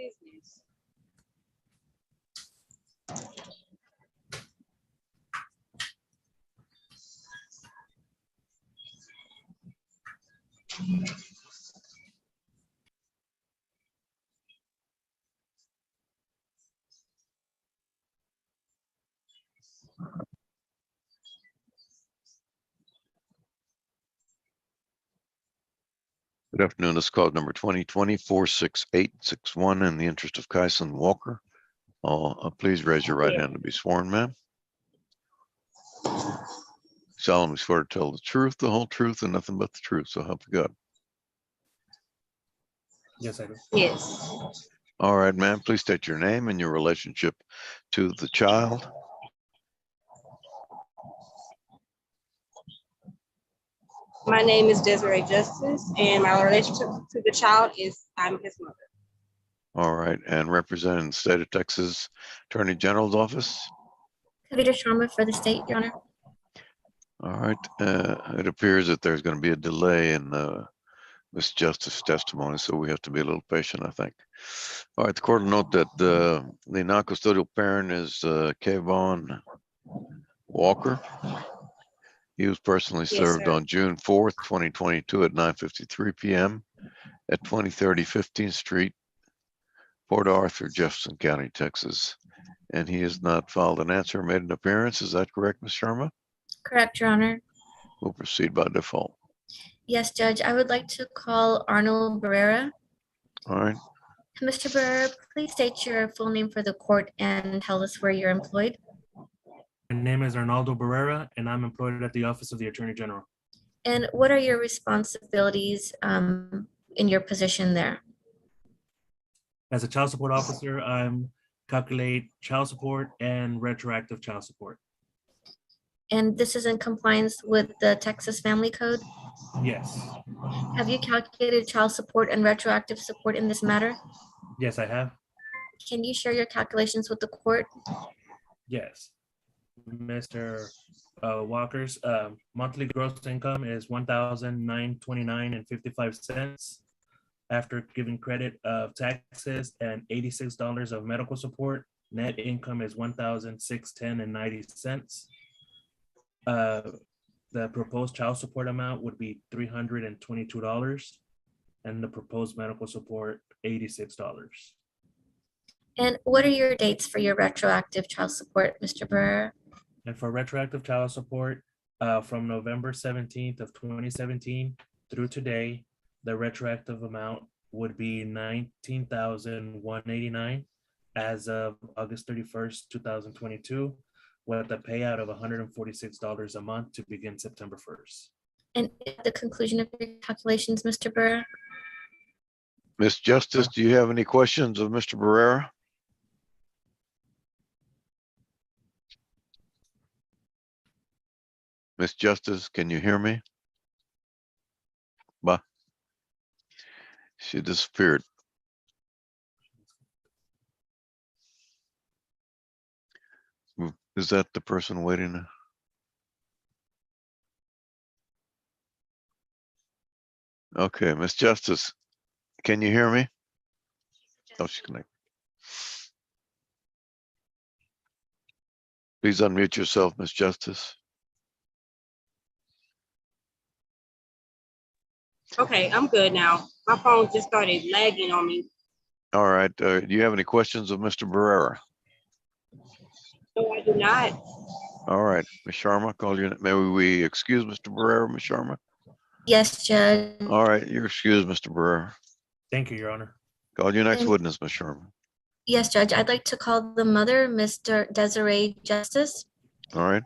business. Good afternoon. This is call number 2020-46861 in the interest of Kyson Walker. Please raise your right hand to be sworn, ma'am. Solemnly swear to tell the truth, the whole truth, and nothing but the truth. So help you God. Yes, I do. Yes. All right, ma'am. Please state your name and your relationship to the child. My name is Desiree Justice, and my relationship to the child is I'm his mother. All right, and representing the state of Texas Attorney General's office. Kavita Sharma for the state, Your Honor. All right, it appears that there's going to be a delay in Ms. Justice's testimony, so we have to be a little patient, I think. All right, the court will note that the non-custodial parent is Kayvon Walker. He was personally served sir. on June 4th, 2022 at 9:53 p.m. at 2030 15th Street, Port Arthur, Jefferson County, Texas. And he has not filed an answer or made an appearance. Is that correct, Ms. Sharma? Correct, Your Honor. We'll proceed by default. Yes, Judge, I would like to call Arnold Barrera. All right. Mr. Barrera, please state your full name for the court and tell us where you're employed. My name is Arnaldo Barrera, and I'm employed at the Office of the Attorney General. And what are your responsibilities in your position there? As a child support officer, I'm calculate child support and retroactive child support. And this is in compliance with the Texas Family Code? Yes. Have you calculated child support and retroactive support in this matter? Yes, I have. Can you share your calculations with the court? Yes. Mr. Walker's monthly gross income is $1,929.55 after giving credit of taxes and $86 of medical support. Net income is $1,610.90. The proposed child support amount would be $322, and the proposed medical support $86. And what are your dates for your retroactive child support, Mr. Barrera? And for retroactive child support, from November 17th of 2017 through today, the retroactive amount would be $19,189 as of August 31st, 2022, with a payout of $146 a month to begin September 1st. And at the conclusion of your calculations, Mr. Barrera? Ms. Justice, do you have any questions of Mr. Barrera? Ms. Justice, can you hear me? Bah. She disappeared. Is that the person waiting? Okay, Ms. Justice, can you hear me? Oh, she's connected. Please unmute yourself, Ms. Justice. Okay, I'm good now. My phone just started lagging on me. All right. Do you have any questions of Mr. Barrera? No, I do not. All right, Ms. Sharma, call you. May we excuse Mr. Barrera, Ms. Sharma? Yes, Judge. All right, you're excused, Mr. Barrera. Thank you, Your Honor. Call your next And- witness, Ms. Sharma. Yes, Judge. I'd like to call the mother, Mr. Desiree Justice. All right.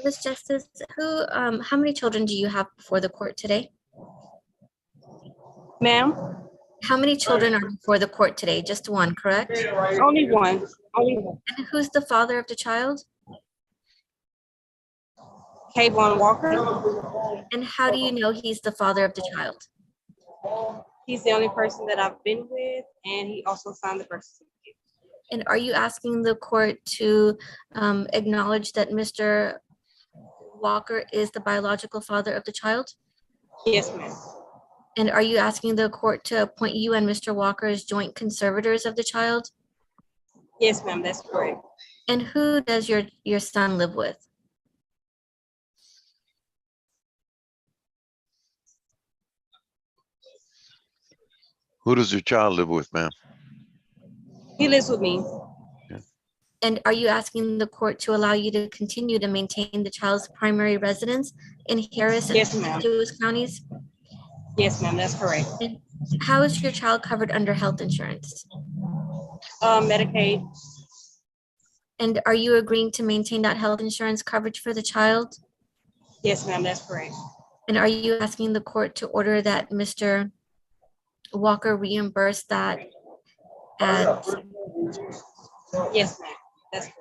Ms. Justice, how many children do you have before the court today? Ma'am, How many children are before the court today? Just one, correct? only one. Only one. And who's the father of the child? Kayvon Walker. And how do you know he's the father of the child? He's the only person that I've been with, and he also signed the birth certificate. And are you asking the court to acknowledge that Mr. Walker is the biological father of the child? Yes, ma'am. And are you asking the court to appoint you and Mr. Walker as joint conservators of the child? Yes, ma'am, that's correct. And who does your son live with? Who does your child live with, ma'am? He lives with me. And are you asking the court to allow you to continue to maintain the child's primary residence in Harris and Yes, ma'am. contiguous counties? Yes, ma'am, that's correct. And how is your child covered under health insurance? Medicaid. And are you agreeing to maintain that health insurance coverage for the child? Yes, ma'am, that's correct. And are you asking the court to order that Mr. Walker reimburse that at Yes, ma'am, that's correct.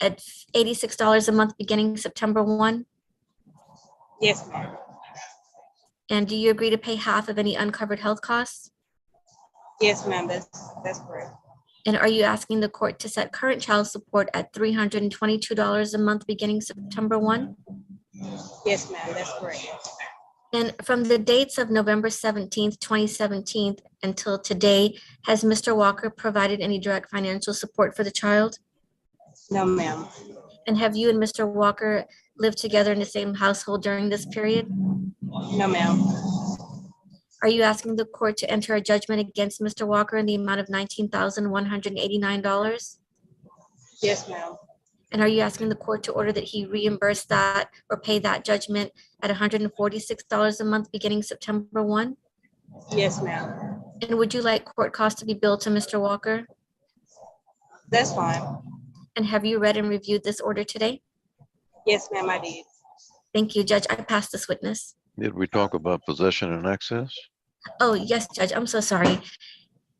at $86 a month beginning September 1? Yes, ma'am. And do you agree to pay half of any uncovered health costs? Yes, ma'am, that's correct. And are you asking the court to set current child support at $322 a month beginning September 1? Yes, ma'am, that's correct. And from the dates of November 17th, 2017 until today, has Mr. Walker provided any direct financial support for the child? No, ma'am. And have you and Mr. Walker lived together in the same household during this period? No, ma'am. Are you asking the court to enter a judgment against Mr. Walker in the amount of $19,189? Yes, ma'am. And are you asking the court to order that he reimburse that or pay that judgment at $146 a month beginning September 1? Yes, ma'am. And would you like court costs to be billed to Mr. Walker? That's fine. And have you read and reviewed this order today? Yes, ma'am, I did. Thank you, Judge. I passed this witness. Did we talk about possession and access? Oh, yes, Judge. I'm so sorry.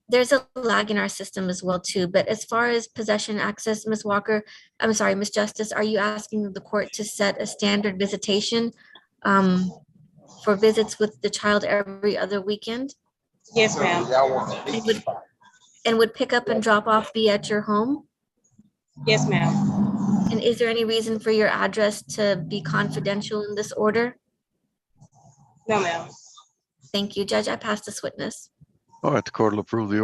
There's a lag in our system as well, too. But as far as possession access, Ms. Walker, I'm sorry, Ms. Justice, are you asking the court to set a standard visitation for visits with the child every other weekend? Yes, ma'am. And would pick up and drop off be at your home? Yes, ma'am. And is there any reason for your address to be confidential in this order? No, ma'am. Thank you, Judge. I passed this witness. All right, the court will approve the order.